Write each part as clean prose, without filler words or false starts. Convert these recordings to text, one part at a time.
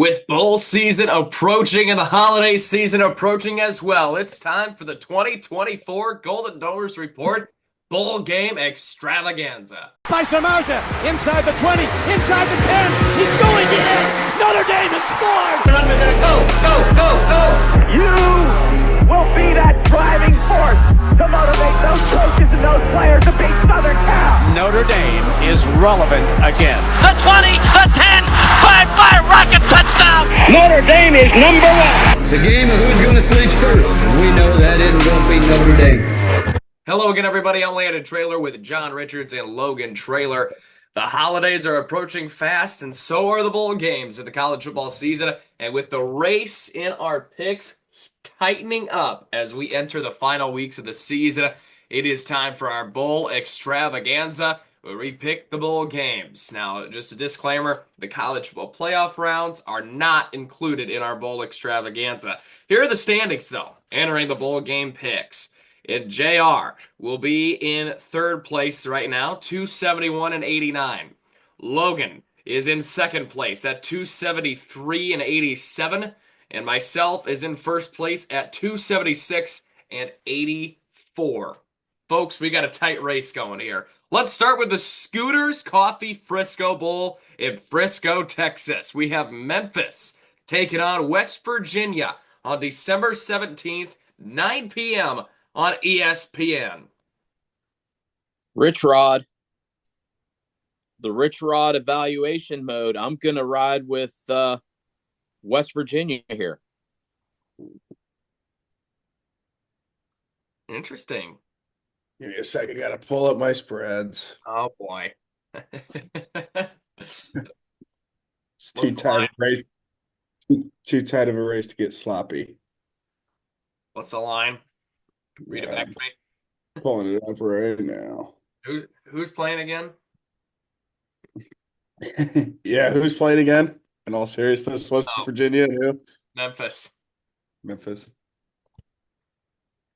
With bowl season approaching and the holiday season approaching as well, it's time for the 2024 Golden Domers Report Bowl Game Extravaganza. By Samarza, inside the 20, inside the 10, he's going in! Notre Dame has scored! Go! You will be that driving force to motivate those coaches and those players to beat Southern Cal. Notre Dame is relevant again. The 20, the 10, five rocket touchdown. Notre Dame is number one. It's a game of who's going to flinch first. We know that it won't be Notre Dame. Hello again, everybody. I'm Landon Traylor with John Richards and Logan Traylor. The holidays are approaching fast, and so are the bowl games of the college football season. And with the race in our picks tightening up as we enter the final weeks of the season, it is time for our bowl extravaganza, where we pick the bowl games. Now, just a disclaimer, the college football playoff rounds are not included in our bowl extravaganza. Here are the standings, though, entering the bowl game picks. JR will be in third place right now, 271 and 89. Logan is in second place at 273 and 87. And myself is in first place at 276 and 84. Folks, we got a tight race going here. Let's start with the Scooters Coffee Frisco Bowl in Frisco, Texas. We have Memphis taking on West Virginia on December 17th, 9 p.m. on ESPN. Rich Rod. The Rich Rod evaluation mode. I'm going to ride with West Virginia here. Interesting. Give me a second. I got to pull up my spreads. Oh, boy. It's too tight of a race. Too tight of a race to get sloppy. What's the line? Read it back to me. Pulling it up right now. Who's playing again? Yeah, who's playing again? In all seriousness, West Virginia and who? Memphis. Memphis.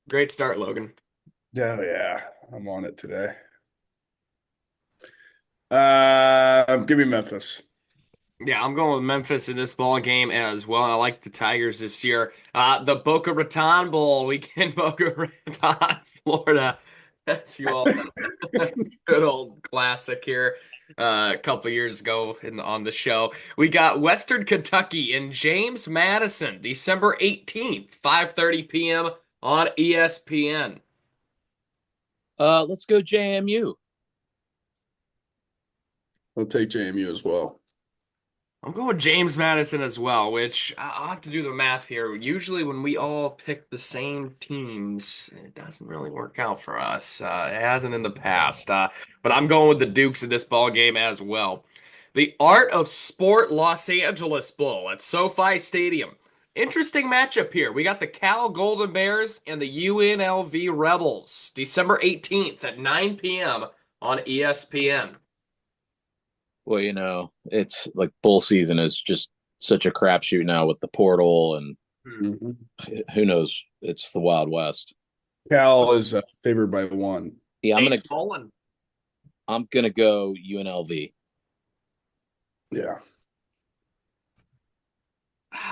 Great start, Logan. Oh yeah, I'm on it today. Give me Memphis. Yeah, I'm going with Memphis in this ball game as well. I like the Tigers this year. The Boca Raton Bowl, weekend Boca Raton, Florida. That's you all. Good old classic here. A couple years ago on the show. We got Western Kentucky in James Madison, December 18th, 5:30 p.m. on ESPN. Let's go JMU. I'll take JMU as well. I'm going with James Madison as well, which I'll have to do the math here. Usually when we all pick the same teams, it doesn't really work out for us. It hasn't in the past. But I'm going with the Dukes in this ball game as well. The Art of Sport Los Angeles Bowl at SoFi Stadium. Interesting matchup here. We got the Cal Golden Bears and the UNLV Rebels, December 18th at 9 p.m. on ESPN. Well, you know, it's like bowl season is just such a crapshoot now with the portal and who knows? It's the Wild West. Cal is favored by 1. Yeah, I'm gonna go UNLV. Yeah.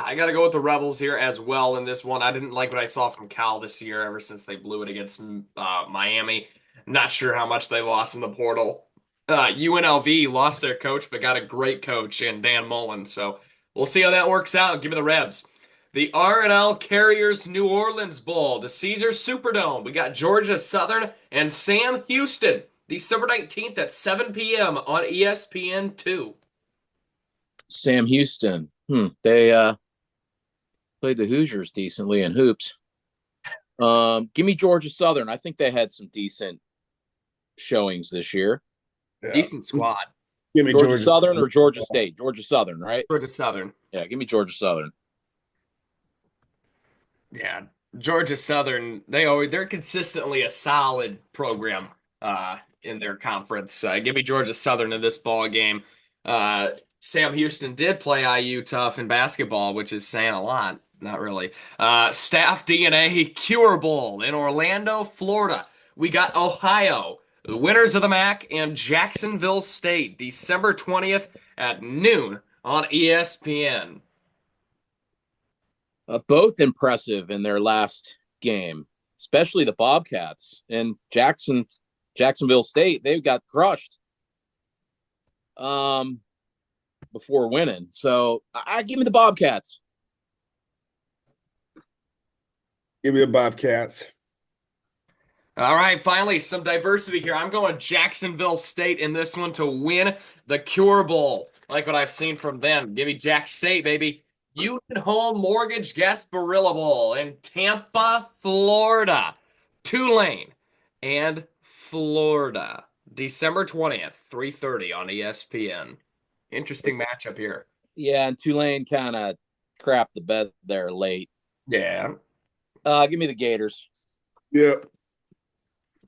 I got to go with the Rebels here as well in this one. I didn't like what I saw from Cal this year ever since they blew it against Miami. Not sure how much they lost in the portal. UNLV lost their coach, but got a great coach in Dan Mullen. So we'll see how that works out. Give me the Rebs. The R&L Carriers New Orleans Bowl, the Caesars Superdome. We got Georgia Southern and Sam Houston, December 19th at 7 p.m. on ESPN2. Sam Houston. They played the Hoosiers decently in hoops. Give me Georgia Southern. I think they had some decent showings this year. Yeah. Decent squad. Give me Georgia Southern or Georgia State? Georgia Southern, right? Georgia Southern. Yeah, give me Georgia Southern. Yeah, Georgia Southern, they're consistently a solid program in their conference. Give me Georgia Southern in this ball game. Sam Houston did play IU tough in basketball, which is saying a lot. Not really. Staff DNA Cure Bowl in Orlando, Florida. We got Ohio, the winners of the MAC, and Jacksonville State, December 20th at noon on ESPN. Both impressive in their last game, especially the Bobcats and Jacksonville State. They got crushed um, before winning. So I give me the Bobcats. Give me the Bobcats. All right, finally, some diversity here. I'm going Jacksonville State in this one to win the Cure Bowl. I like what I've seen from them. Give me Jack State, baby. Union Home Mortgage Gasparilla Bowl in Tampa, Florida. Tulane and Florida. December 20th, 3:30 on ESPN. Interesting matchup here. Yeah, and Tulane kind of crapped the bed there late. Yeah. Give me the Gators. Yep.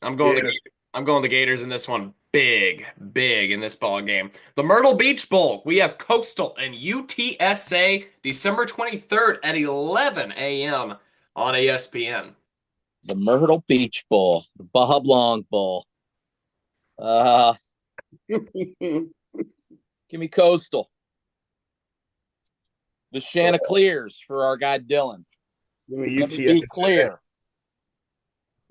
I'm going Gators. I'm going the Gators in this one. Big, big in this ball game. The Myrtle Beach Bowl. We have Coastal and UTSA December 23rd at 11 a.m. on ESPN. The Myrtle Beach Bowl, the Bob Long Bowl. Give me Coastal. The Chanticleers for our guy Dylan. Give me Let me be UTSA. clear.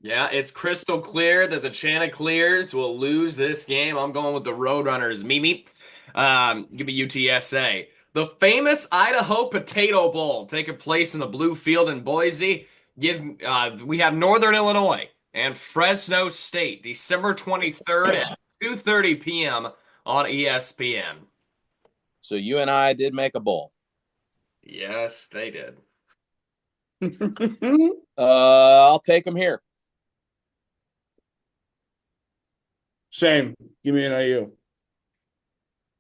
Yeah, it's crystal clear that the Chanticleers will lose this game. I'm going with the Roadrunners. Meep, meep. Give me UTSA. The famous Idaho Potato Bowl taking place in the Blue Field in Boise. We have Northern Illinois and Fresno State, December 23rd at 2:30 p.m. on ESPN. So you and I did make a bowl. Yes, they did. I'll take them here. Shane, give me an IU.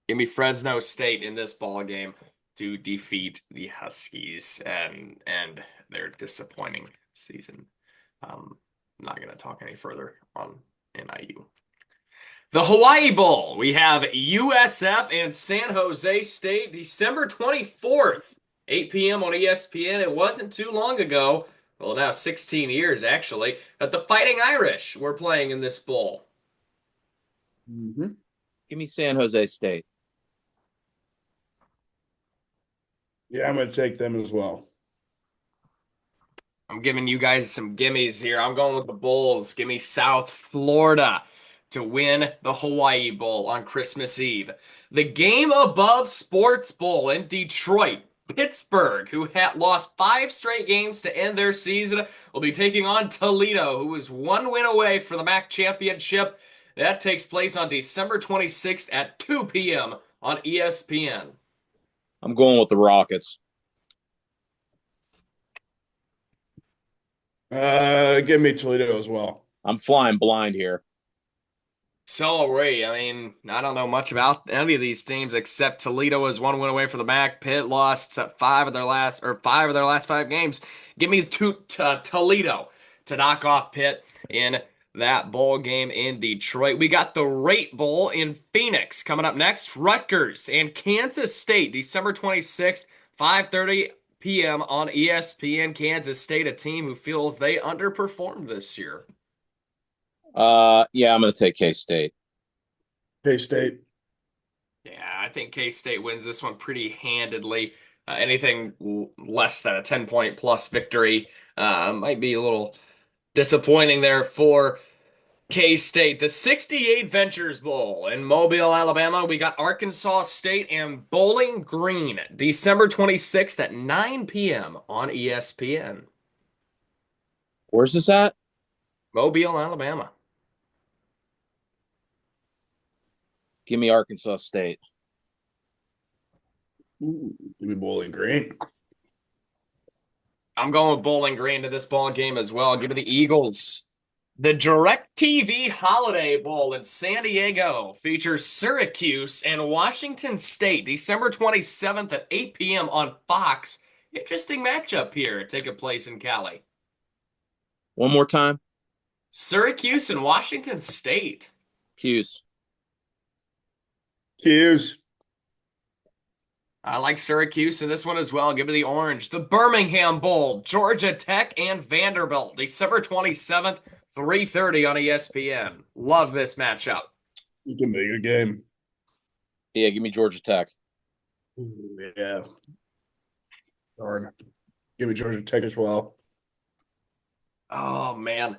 Give me Fresno State in this ball game to defeat the Huskies and their disappointing season. I'm not going to talk any further on NIU. The Hawaii Bowl. We have USF and San Jose State, December 24th, 8 p.m. on ESPN. It wasn't too long ago, well, now 16 years actually, that the Fighting Irish were playing in this bowl. Mm-hmm. Give me San Jose State. Yeah, I'm going to take them as well. I'm giving you guys some gimmies here. I'm going with the Bulls. Give me South Florida to win the Hawaii Bowl on Christmas Eve. The Game Above Sports Bowl in Detroit. Pittsburgh, who had lost 5 straight games to end their season, will be taking on Toledo, who is 1 win away for the MAC championship. That takes place on December 26th at 2 p.m. on ESPN. I'm going with the Rockets. Give me Toledo as well. I'm flying blind here. So are we. I mean, I don't know much about any of these teams except Toledo is 1 win away for the MAC. Pitt lost 5 of their last 5 games. Give me Toledo to knock off Pitt in that bowl game in Detroit. We got the Rate Bowl in Phoenix coming up next. Rutgers and Kansas State, December 26th, 5:30 p.m. on ESPN. Kansas State, a team who feels they underperformed this year. Yeah, I'm going to take K-State. K-State. Yeah, I think K-State wins this one pretty handedly. Anything less than a 10-point plus victory might be a little disappointing there for K-State. The 68 Ventures Bowl in Mobile, Alabama. We got Arkansas State and Bowling Green, December 26th at 9 p.m. on ESPN. Where's this at? Mobile, Alabama. Give me Arkansas State. Ooh, give me Bowling Green. I'm going with Bowling Green to this ball game as well. Give me the Eagles. The DirecTV Holiday Bowl in San Diego features Syracuse and Washington State, December 27th at 8 p.m. on Fox. Interesting matchup here taking place in Cali. One more time. Syracuse and Washington State. Hughes. Hughes. I like Syracuse in this one as well. Give me the orange. The Birmingham Bowl, Georgia Tech and Vanderbilt, December 27th, 3:30 on ESPN. Love this matchup. You can make a game. Yeah, give me Georgia Tech. Ooh, yeah. Darn. Give me Georgia Tech as well. Oh man.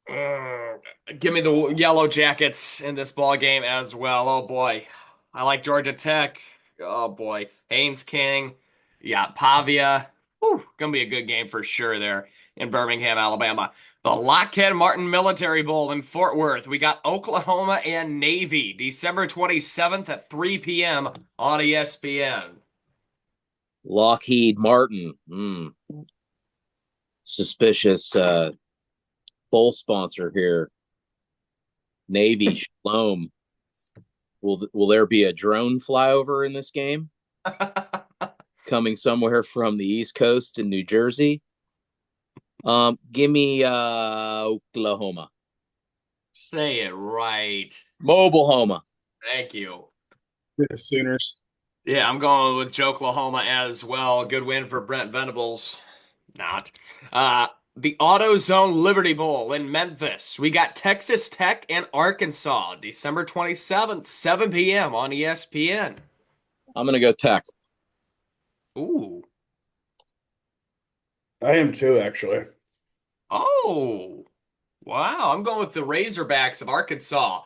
Mm, Give me the Yellow Jackets in this ball game as well. Oh boy. I like Georgia Tech. Oh boy. Haynes King. You got Pavia. Whew, gonna be a good game for sure there in Birmingham, Alabama. The Lockheed Martin Military Bowl in Fort Worth. We got Oklahoma and Navy, December 27th at 3 p.m. on ESPN. Lockheed Martin. Suspicious bowl sponsor here. Navy Shalom. Will there be a drone flyover in this game? Coming somewhere from the East Coast in New Jersey. Give me Oklahoma. Say it right. Mobilehoma. Thank you. The Sooners. Yeah, I'm going with Oklahoma as well. Good win for Brent Venables. Not. The AutoZone Liberty Bowl in Memphis. We got Texas Tech and Arkansas, December 27th, 7 p.m. on ESPN. I'm gonna go Tech. Ooh. I am too, actually. Oh. Wow. I'm going with the Razorbacks of Arkansas.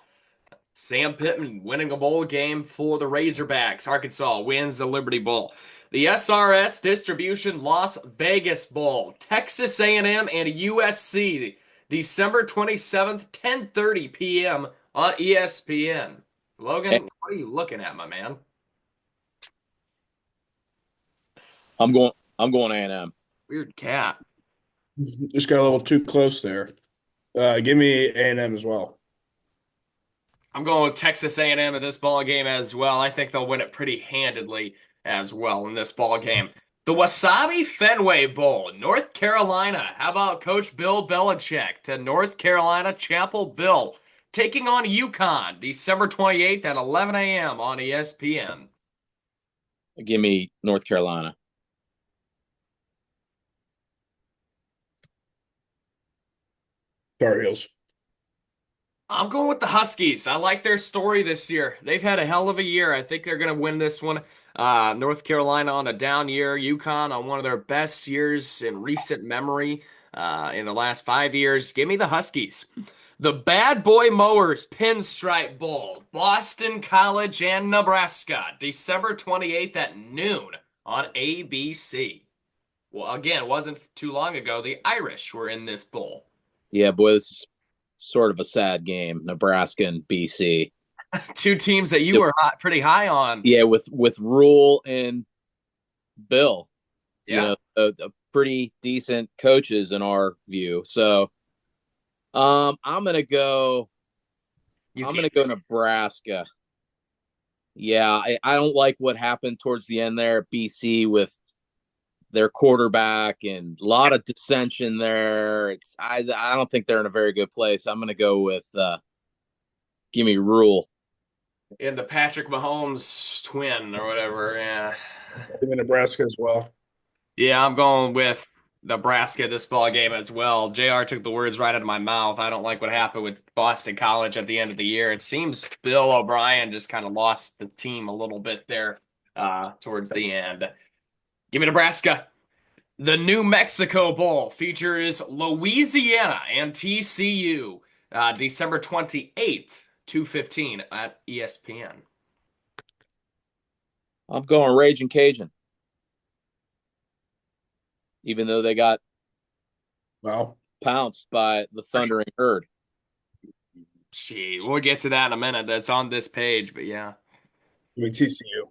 Sam Pittman winning a bowl game for the Razorbacks. Arkansas wins the Liberty Bowl. The SRS Distribution Las Vegas Bowl. Texas A&M and USC. December 27th, 10:30 p.m. on ESPN. Logan, what are you looking at, my man? I'm going A&M. Weird cat. Just got a little too close there. Give me A&M as well. I'm going with Texas A&M in this ball game as well. I think they'll win it pretty handedly as well in this ball game. The Wasabi Fenway Bowl, North Carolina. How about Coach Bill Belichick to North Carolina Chapel Bill taking on UConn, December 28th at 11 a.m. on ESPN. Give me North Carolina. Tar Heels. I'm going with the Huskies. I like their story this year. They've had a hell of a year. I think they're going to win this one. North Carolina on a down year. UConn on one of their best years in recent memory in the last 5 years. Give me the Huskies. The Bad Boy Mowers Pinstripe Bowl. Boston College and Nebraska. December 28th at noon on ABC. Well, again, it wasn't too long ago. The Irish were in this bowl. Yeah, boy, this is sort of a sad game. Nebraska and BC. Two teams that you were pretty high on. Yeah, with Rule and Bill. Yeah. A pretty decent coaches in our view. So, I'm gonna go. I'm gonna go Nebraska. Yeah, I don't like what happened towards the end there at BC with their quarterback and a lot of dissension there. I don't think they're in a very good place. I'm gonna go with give me Rule. In the Patrick Mahomes twin or whatever. Yeah. Give me Nebraska as well. Yeah, I'm going with Nebraska this ball game as well. JR took the words right out of my mouth. I don't like what happened with Boston College at the end of the year. It seems Bill O'Brien just kind of lost the team a little bit there towards the end. Give me Nebraska. The New Mexico Bowl features Louisiana and TCU December 28th, 2:15 at ESPN. I'm going Raging Cajun. Even though they got pounced by the Thundering Herd. Gee, we'll get to that in a minute. That's on this page, but yeah. Give me TCU.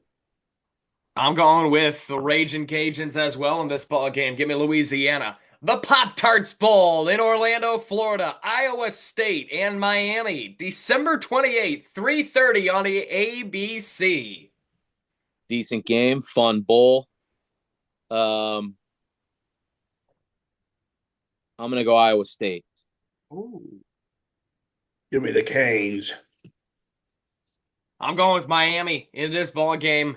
I'm going with the Raging Cajuns as well in this ball game. Give me Louisiana. The Pop-Tarts Bowl in Orlando, Florida. Iowa State and Miami. December 28th, 3:30 on the ABC. Decent game, fun bowl. I'm gonna go Iowa State. Ooh. Give me the Canes. I'm going with Miami in this ball game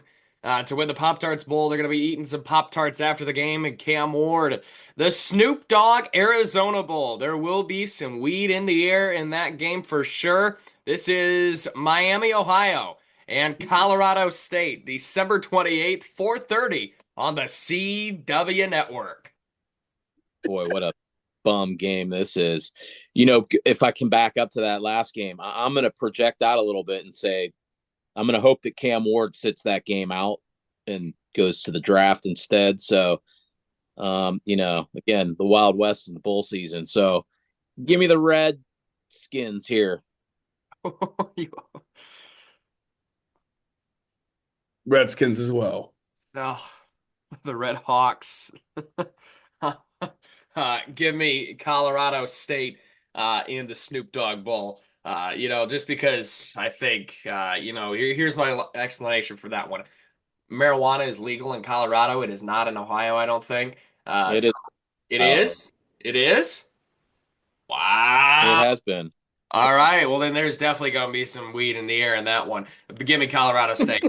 to win the Pop-Tarts Bowl. They're going to be eating some Pop-Tarts after the game. And Cam Ward, the Snoop Dogg Arizona Bowl. There will be some weed in the air in that game for sure. This is Miami, Ohio. and Colorado State, December 28th, 4:30 on the CW network. Boy, what a bum game this is. If I can back up to that last game, I'm going to project out a little bit and say I'm going to hope that Cam Ward sits that game out and goes to the draft instead. So, again, the Wild West is the bull season. So give me the Redskins here. Redskins as well. Oh, the Red Hawks. Give me Colorado State in the Snoop Dogg Bowl. Just because I think, here's my explanation for that one. Marijuana is legal in Colorado. It is not in Ohio, I don't think. It So is. it is? It is? It Wow. has been. All right. Well, then there's definitely going to be some weed in the air in that one. But give me Colorado State.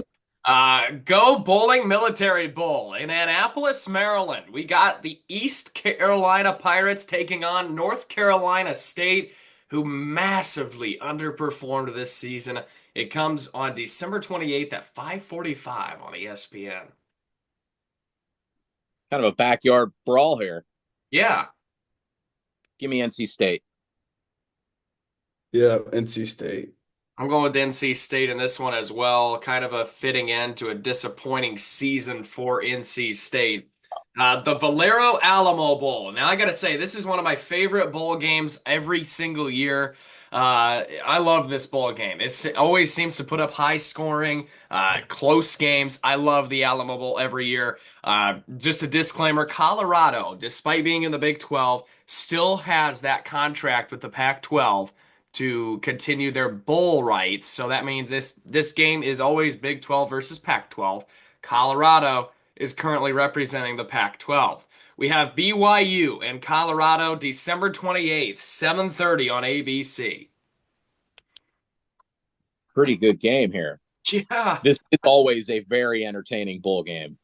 Go Bowling Military Bowl in Annapolis, Maryland. We got the East Carolina Pirates taking on North Carolina State, who massively underperformed this season. It comes on December 28th at 5:45 on ESPN. Kind of a backyard brawl here. Yeah. Give me NC State. Yeah, NC State. I'm going with NC State in this one as well. Kind of a fitting end to a disappointing season for NC State. The Valero Alamo Bowl. Now, I got to say, this is one of my favorite bowl games every single year. I love this bowl game. It always seems to put up high scoring, close games. I love the Alamo Bowl every year. Just a disclaimer, Colorado, despite being in the Big 12, still has that contract with the Pac-12 to continue their bowl rights. So that means this game is always Big 12 versus Pac-12. Colorado is currently representing the Pac-12. We have BYU and Colorado December 28th, 7:30 on ABC. Pretty good game here. Yeah. This is always a very entertaining bowl game.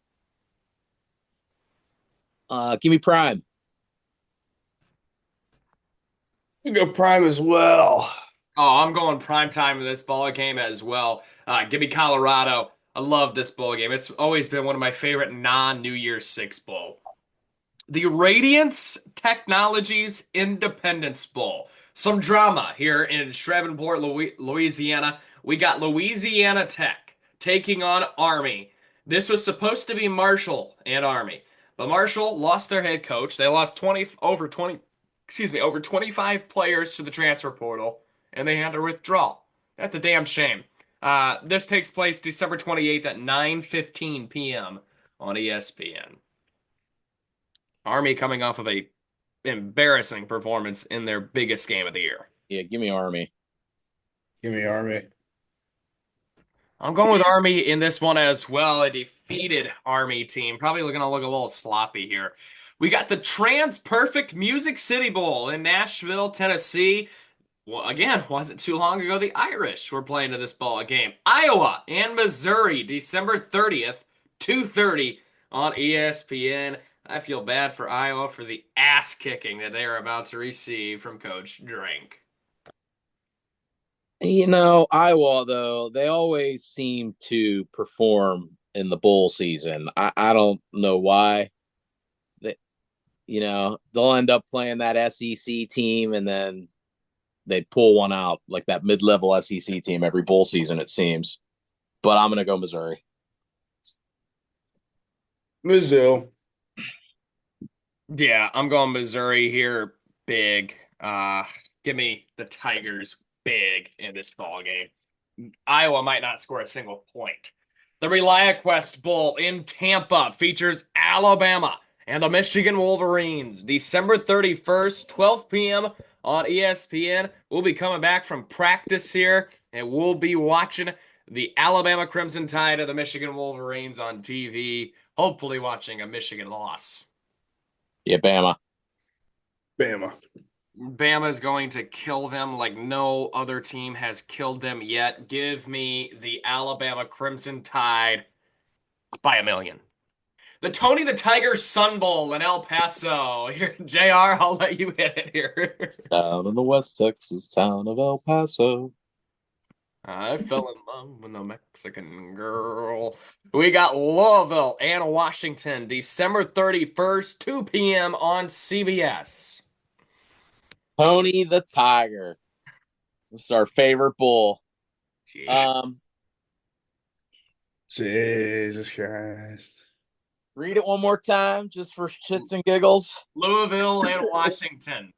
Give me Prime. You go Prime as well. Oh, I'm going prime time in this ball game as well. Give me Colorado. I love this bowl game. It's always been one of my favorite non-New Year's Six bowl. The Radiance Technologies Independence Bowl. Some drama here in Shreveport, Louisiana. We got Louisiana Tech taking on Army. This was supposed to be Marshall and Army, but Marshall lost their head coach. They lost over 25 players to the transfer portal, and they had to withdraw. That's a damn shame. This takes place December 28th at 9:15 p.m. on ESPN. Army coming off of a embarrassing performance in their biggest game of the year. Yeah, give me Army. Give me Army. I'm going with Army in this one as well. A defeated Army team. Probably going to look a little sloppy here. We got the Trans Perfect Music City Bowl in Nashville, Tennessee. Well, again, wasn't too long ago the Irish were playing in this ball game. Iowa and Missouri, December 30th, 2:30 on ESPN. I feel bad for Iowa for the ass kicking that they are about to receive from Coach Drink. Iowa, though, they always seem to perform in the bowl season. I don't know why. They'll end up playing that SEC team and then they pull one out, like that mid-level SEC team every bowl season, it seems. But I'm going to go Missouri. Mizzou. Yeah, I'm going Missouri here. Big. Give me the Tigers big in this ball game. Iowa might not score a single point. The ReliaQuest Bowl in Tampa features Alabama and the Michigan Wolverines. December 31st, 12 p.m. on ESPN. We'll be coming back from practice here, and we'll be watching the Alabama Crimson Tide of the Michigan Wolverines on TV, hopefully watching a Michigan loss. Yeah, Bama. Bama. Bama's going to kill them like no other team has killed them yet. Give me the Alabama Crimson Tide by 1,000,000. The Tony the Tiger Sun Bowl in El Paso. Here, JR, I'll let you hit it here. Down in the West Texas town of El Paso. I fell in love with a Mexican girl. We got Louisville and Washington, December 31st, 2 p.m. on CBS. Tony the Tiger. This is our favorite bull. Jeez. Jesus Christ. Read it one more time, just for shits and giggles. Louisville and Washington.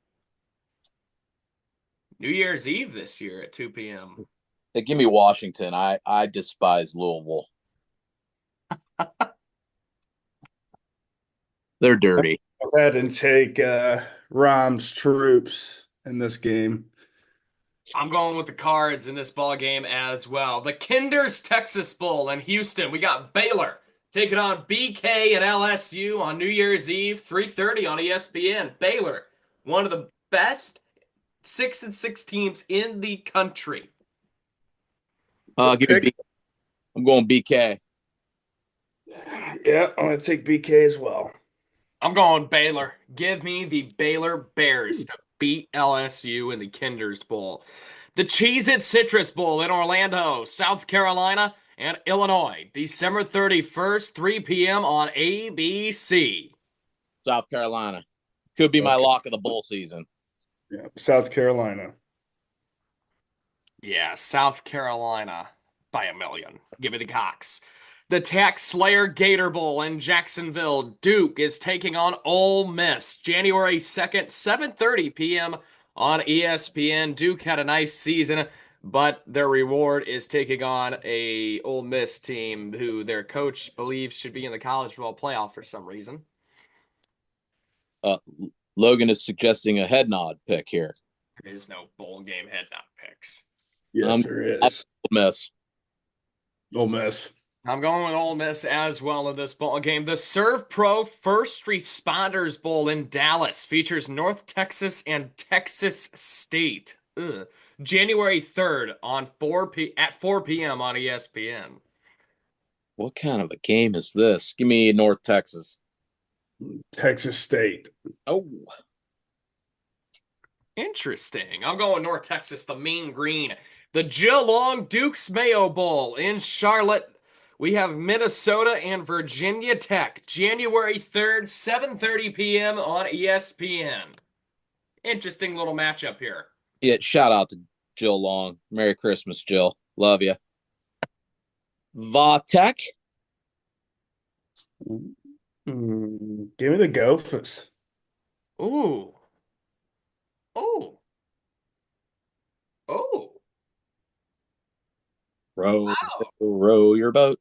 New Year's Eve this year at 2 p.m. Hey, give me Washington. I despise Louisville. They're dirty. Go ahead and take Rom's troops in this game. I'm going with the Cards in this ball game as well. The Kinder's Texas Bowl in Houston. We got Baylor taking on BK and LSU on New Year's Eve, 3:30 on ESPN. Baylor, one of the best 6-6 teams in the country. Give me I'm going BK. Yeah, I'm going to take BK as well. I'm going Baylor. Give me the Baylor Bears to beat LSU in the Kinder's Bowl. The Cheez-It Citrus Bowl in Orlando, South Carolina, and Illinois, December 31st, 3 p.m. on ABC. South Carolina. Could be my lock of the bowl season. Yeah, South Carolina. Yeah, South Carolina by a million. Give me the Cox. The Tax Slayer Gator Bowl in Jacksonville. Duke is taking on Ole Miss, January 2nd, 7:30 p.m. on ESPN. Duke had a nice season, but their reward is taking on a Ole Miss team who their coach believes should be in the college football playoff for some reason. Logan is suggesting a head nod pick here. There is no bowl game head nod picks. Yes, there is. Ole Miss. Ole Miss. I'm going with Ole Miss as well in this ball game. The Serve Pro First Responders Bowl in Dallas features North Texas and Texas State. January 3rd on 4 p.m. on ESPN. What kind of a game is this? Give me North Texas. Texas State. Oh. Interesting. I'm going North Texas, the Mean Green. The Geelong Dukes Mayo Bowl in Charlotte. We have Minnesota and Virginia Tech, January 3rd, 7:30 p.m. on ESPN. Interesting little matchup here. Yeah, shout out to Jill Long. Merry Christmas, Jill. Love you. Vatek. Give me the Gophers. Ooh. Oh. Oh. Row your boat.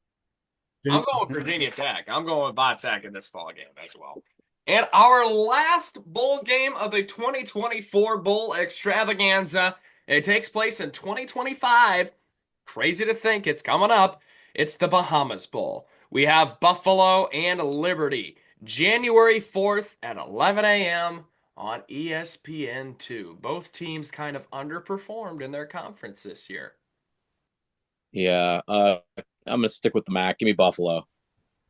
I'm going with Virginia Tech. I'm going with Vatek in this ball game as well. And our last bowl game of the 2024 Bowl Extravaganza. It takes place in 2025. Crazy to think it's coming up. It's the Bahamas Bowl. We have Buffalo and Liberty, January 4th at 11 a.m. on ESPN2. Both teams kind of underperformed in their conference this year. Yeah, I'm going to stick with the MAC. Give me Buffalo.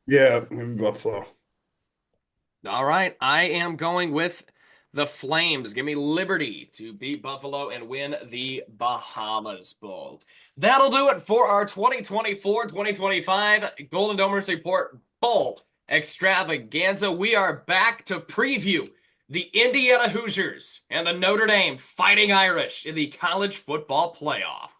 Yeah, give me Buffalo. All right, I am going with the Flames. Give me Liberty to beat Buffalo and win the Bahamas Bowl. That'll do it for our 2024-2025 Golden Domers Report Bowl Extravaganza. We are back to preview the Indiana Hoosiers and the Notre Dame Fighting Irish in the college football playoff.